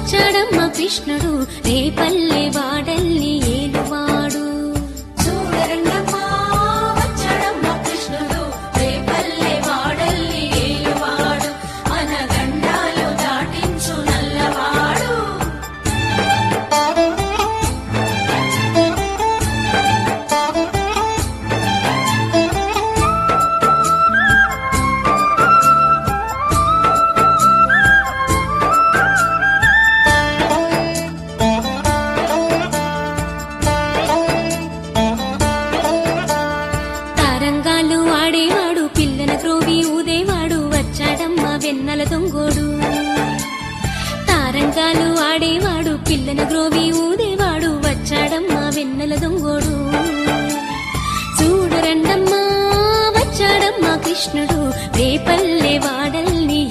వచ్చాడమ్మ కృష్ణుడు రేపల్లె వాడల్ని ఏలువాడు. చూడరండమ్మా వచ్చాడమ్మ కృష్ణుడు రేపల్లె వాడల్ని ఏలువాడు, మన గండాలు దాటించు నల్లవాడు. తారంగాలు ఆడేవాడు పిల్లన క్రోవి ఊదేవాడు, వచ్చాడమ్మ వెన్నెల దొంగోడు. తారంగాలు ఆడేవాడు పిల్లన గ్రోవి ఊదేవాడు, వచ్చాడమ్మ వెన్నెల దొంగోడు. చూడరండమ్మా వచ్చాడమ్మ కృష్ణుడు రేపల్లె వాడల్ని